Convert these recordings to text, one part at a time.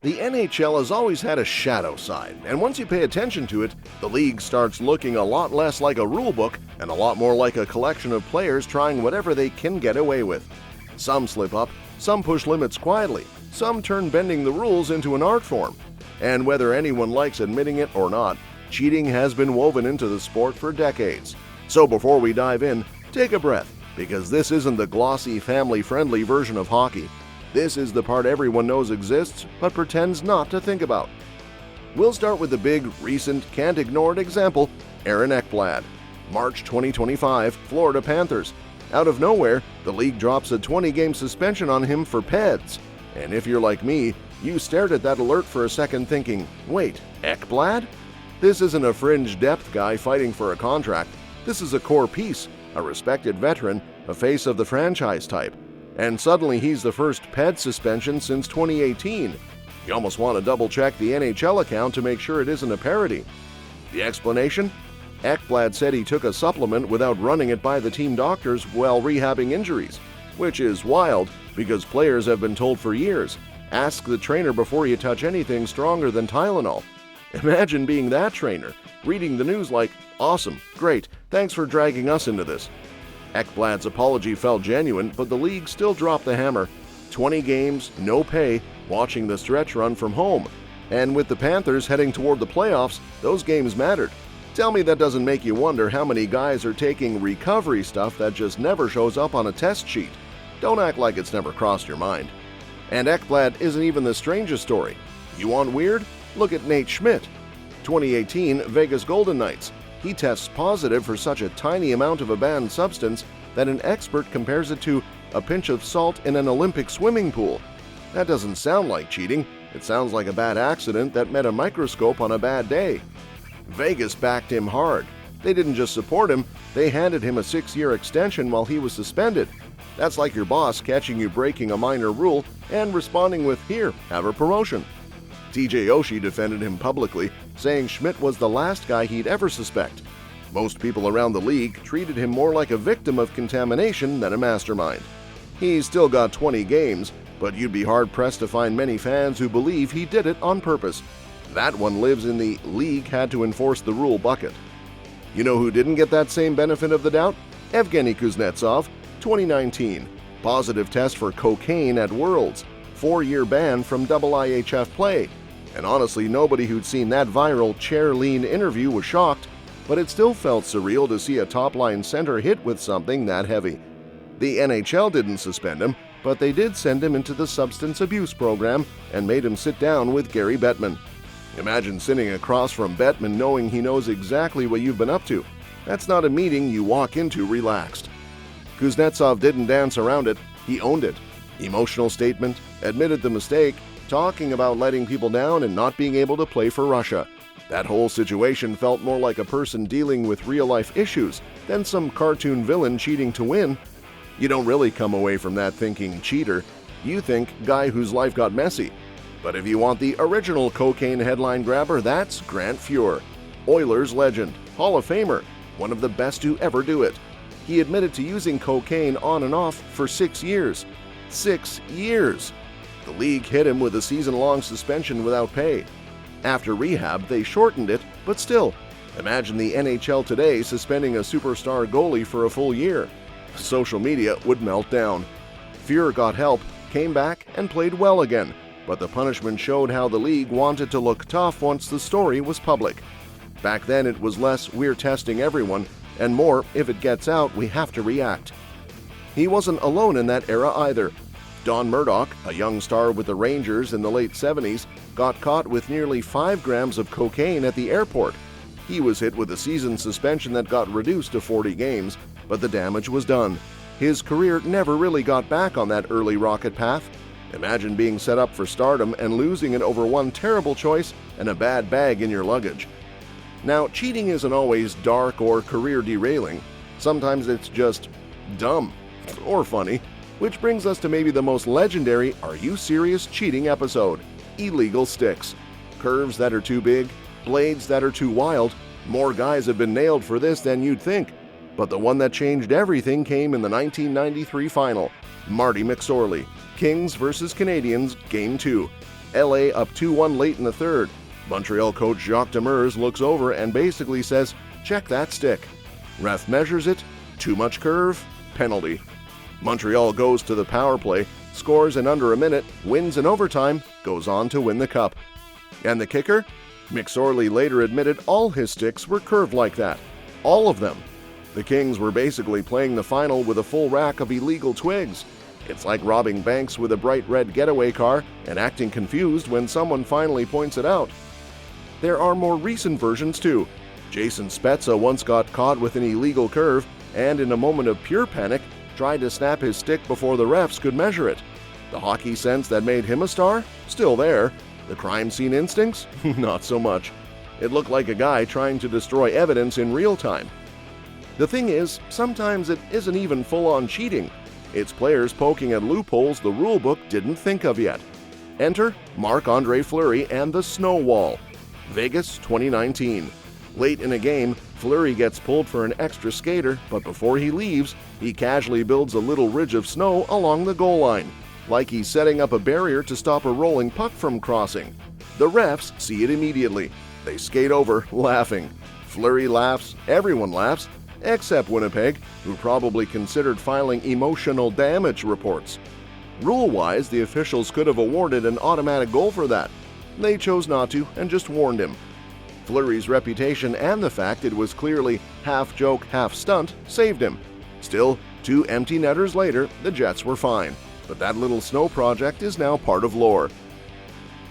The NHL has always had a shadow side, and once you pay attention to it, the league starts looking a lot less like a rule book and a lot more like a collection of players trying whatever they can get away with. Some slip up, some push limits quietly, some turn bending the rules into an art form. And whether anyone likes admitting it or not, cheating has been woven into the sport for decades. So before we dive in, take a breath, because this isn't the glossy, family-friendly version of hockey. This is the part everyone knows exists, but pretends not to think about. We'll start with the big, recent, can't-ignored example, Aaron Ekblad. March 2025, Florida Panthers. Out of nowhere, the league drops a 20-game suspension on him for PEDs. And if you're like me, you stared at that alert for a second thinking, wait, Ekblad? This isn't a fringe depth guy fighting for a contract. This is a core piece, a respected veteran, a face of the franchise type. And suddenly he's the first PED suspension since 2018. You almost want to double-check the NHL account to make sure it isn't a parody. The explanation? Ekblad said he took a supplement without running it by the team doctors while rehabbing injuries, which is wild because players have been told for years, ask the trainer before you touch anything stronger than Tylenol. Imagine being that trainer, reading the news like, awesome, great, thanks for dragging us into this. Ekblad's apology felt genuine, but the league still dropped the hammer. 20 games, no pay, watching the stretch run from home. And with the Panthers heading toward the playoffs, those games mattered. Tell me that doesn't make you wonder how many guys are taking recovery stuff that just never shows up on a test sheet. Don't act like it's never crossed your mind. And Ekblad isn't even the strangest story. You want weird? Look at Nate Schmidt. 2018 Vegas Golden Knights. He tests positive for such a tiny amount of a banned substance that an expert compares it to a pinch of salt in an Olympic swimming pool. That doesn't sound like cheating. It sounds like a bad accident that met a microscope on a bad day. Vegas backed him hard. They didn't just support him, they handed him a 6-year extension while he was suspended. That's like your boss catching you breaking a minor rule and responding with, "Here, have a promotion." TJ Oshie defended him publicly, saying Schmidt was the last guy he'd ever suspect. Most people around the league treated him more like a victim of contamination than a mastermind. He's still got 20 games, but you'd be hard-pressed to find many fans who believe he did it on purpose. That one lives in the league had to enforce the rule bucket. You know who didn't get that same benefit of the doubt? Evgeny Kuznetsov, 2019. Positive test for cocaine at Worlds. 4-year ban from IIHF play. And honestly, nobody who'd seen that viral chair lean interview was shocked, but it still felt surreal to see a top-line center hit with something that heavy. The NHL didn't suspend him, but they did send him into the substance abuse program and made him sit down with Gary Bettman. Imagine sitting across from Bettman knowing he knows exactly what you've been up to. That's not a meeting you walk into relaxed. Kuznetsov didn't dance around it, he owned it. Emotional statement, admitted the mistake, talking about letting people down and not being able to play for Russia. That whole situation felt more like a person dealing with real-life issues than some cartoon villain cheating to win. You don't really come away from that thinking cheater. You think guy whose life got messy. But if you want the original cocaine headline grabber, that's Grant Fuhr. Oilers legend, Hall of Famer, one of the best to ever do it. He admitted to using cocaine on and off for 6 years. 6 years! The league hit him with a season-long suspension without pay. After rehab, they shortened it, but still, imagine the NHL today suspending a superstar goalie for a full year. Social media would melt down. Fuhr got help, came back, and played well again, but the punishment showed how the league wanted to look tough once the story was public. Back then it was less "we're testing everyone," and more "if it gets out, we have to react." He wasn't alone in that era either. Don Murdoch, a young star with the Rangers in the late 70s, got caught with nearly 5 grams of cocaine at the airport. He was hit with a season suspension that got reduced to 40 games, but the damage was done. His career never really got back on that early rocket path. Imagine being set up for stardom and losing it over one terrible choice and a bad bag in your luggage. Now, cheating isn't always dark or career-derailing. Sometimes it's just dumb or funny. Which brings us to maybe the most legendary Are You Serious cheating episode, Illegal Sticks. Curves that are too big, blades that are too wild. More guys have been nailed for this than you'd think. But the one that changed everything came in the 1993 final. Marty McSorley, Kings vs. Canadiens, Game 2. LA up 2-1 late in the third. Montreal coach Jacques Demers looks over and basically says, "Check that stick." Ref measures it. Too much curve. Penalty. Montreal goes to the power play, scores in under a minute, wins in overtime, goes on to win the cup. And the kicker? McSorley later admitted all his sticks were curved like that. All of them. The Kings were basically playing the final with a full rack of illegal twigs. It's like robbing banks with a bright red getaway car and acting confused when someone finally points it out. There are more recent versions too. Jason Spezza once got caught with an illegal curve and in a moment of pure panic tried to snap his stick before the refs could measure it. The hockey sense that made him a star? Still there. The crime scene instincts? Not so much. It looked like a guy trying to destroy evidence in real time. The thing is, sometimes it isn't even full-on cheating. It's players poking at loopholes the rulebook didn't think of yet. Enter Marc-André Fleury and the snow wall. Vegas 2019. Late in a game, Fleury gets pulled for an extra skater, but before he leaves, he casually builds a little ridge of snow along the goal line, like he's setting up a barrier to stop a rolling puck from crossing. The refs see it immediately. They skate over, laughing. Fleury laughs, everyone laughs, except Winnipeg, who probably considered filing emotional damage reports. Rule-wise, the officials could have awarded an automatic goal for that. They chose not to and just warned him. Fleury's reputation and the fact it was clearly half joke, half stunt saved him. Still, 2 empty netters later, the Jets were fine. But that little snow project is now part of lore.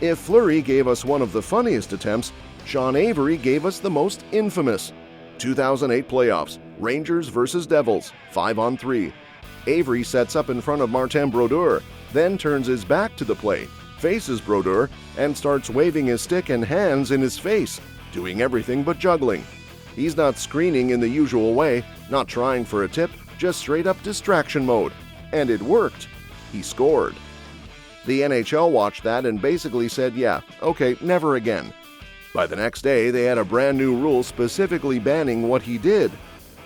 If Fleury gave us one of the funniest attempts, Sean Avery gave us the most infamous. 2008 playoffs, Rangers versus Devils, 5-on-3. Avery sets up in front of Martin Brodeur, then turns his back to the play, faces Brodeur, and starts waving his stick and hands in his face, doing everything but juggling. He's not screening in the usual way, not trying for a tip, just straight up distraction mode. And it worked. He scored. The NHL watched that and basically said, yeah, okay, never again. By the next day, they had a brand new rule specifically banning what he did.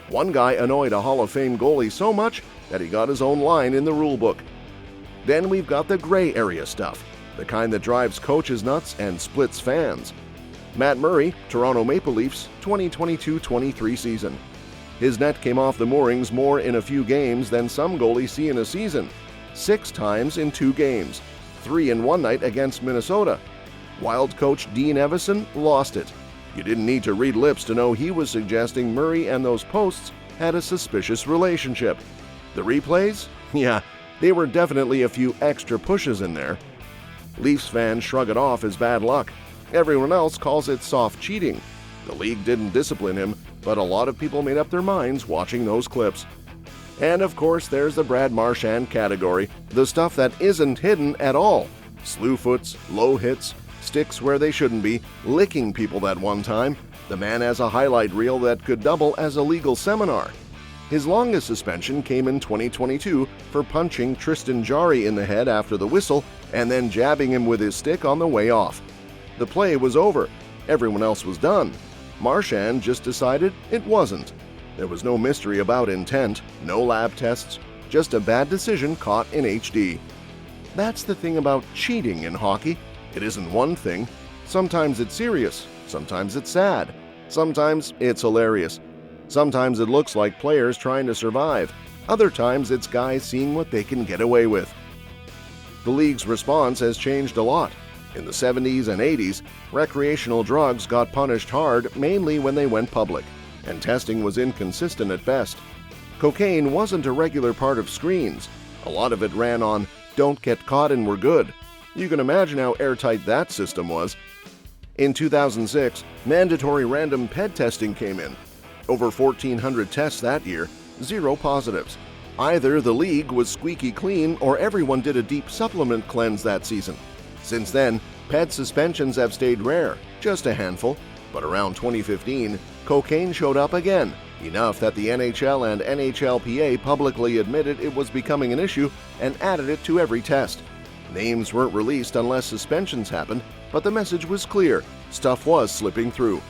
One guy annoyed a Hall of Fame goalie so much that he got his own line in the rulebook. Then we've got the gray area stuff, the kind that drives coaches nuts and splits fans. Matt Murray, Toronto Maple Leafs, 2022-23 season. His net came off the moorings more in a few games than some goalies see in a season. 6 times in 2 games, 3 in one night against Minnesota. Wild coach Dean Evison lost it. You didn't need to read lips to know he was suggesting Murray and those posts had a suspicious relationship. The replays? Yeah, they were definitely a few extra pushes in there. Leafs fans shrug it off as bad luck. Everyone else calls it soft cheating. The league didn't discipline him, but a lot of people made up their minds watching those clips. And of course, there's the Brad Marchand category, the stuff that isn't hidden at all. Slew foots, low hits, sticks where they shouldn't be, licking people that one time. The man has a highlight reel that could double as a legal seminar. His longest suspension came in 2022 for punching Tristan Jarry in the head after the whistle and then jabbing him with his stick on the way off. The play was over. Everyone else was done. Marchand just decided it wasn't. There was no mystery about intent, no lab tests, just a bad decision caught in HD. That's the thing about cheating in hockey. It isn't one thing. Sometimes it's serious, sometimes it's sad, sometimes it's hilarious. Sometimes it looks like players trying to survive. Other times it's guys seeing what they can get away with. The league's response has changed a lot. In the 70s and 80s, recreational drugs got punished hard mainly when they went public, and testing was inconsistent at best. Cocaine wasn't a regular part of screens. A lot of it ran on, "Don't get caught and we're good." You can imagine how airtight that system was. In 2006, mandatory random PED testing came in. Over 1,400 tests that year, 0 positives. Either the league was squeaky clean or everyone did a deep supplement cleanse that season. Since then, PED suspensions have stayed rare, just a handful. But around 2015, cocaine showed up again, enough that the NHL and NHLPA publicly admitted it was becoming an issue and added it to every test. Names weren't released unless suspensions happened, but the message was clear: stuff was slipping through.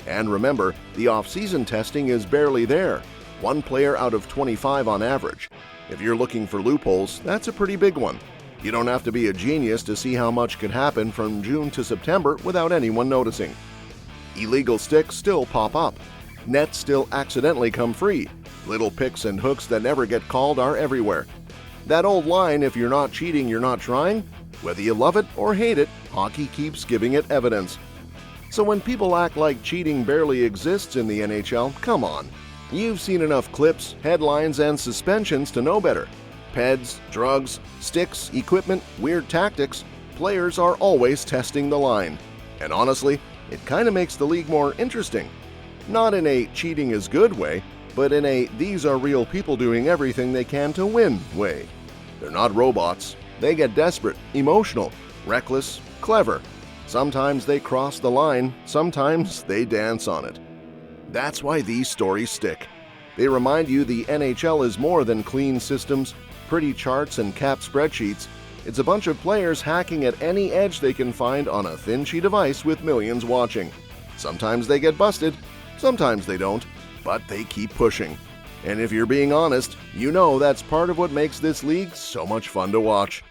And remember, the off-season testing is barely there, 1 player out of 25 on average. If you're looking for loopholes, that's a pretty big one. You don't have to be a genius to see how much could happen from June to September without anyone noticing. Illegal sticks still pop up. Nets still accidentally come free. Little picks and hooks that never get called are everywhere. That old line, if you're not cheating, you're not trying, whether you love it or hate it, hockey keeps giving it evidence. So when people act like cheating barely exists in the NHL, come on. You've seen enough clips, headlines, and suspensions to know better. PEDs, drugs, sticks, equipment, weird tactics, players are always testing the line. And honestly, it kind of makes the league more interesting. Not in a cheating is good way, but in a these are real people doing everything they can to win way. They're not robots. They get desperate, emotional, reckless, clever. Sometimes they cross the line, sometimes they dance on it. That's why these stories stick. They remind you the NHL is more than clean systems, pretty charts, and cap spreadsheets. It's a bunch of players hacking at any edge they can find on a thin sheet of ice with millions watching. Sometimes they get busted, sometimes they don't, but they keep pushing. And if you're being honest, you know that's part of what makes this league so much fun to watch.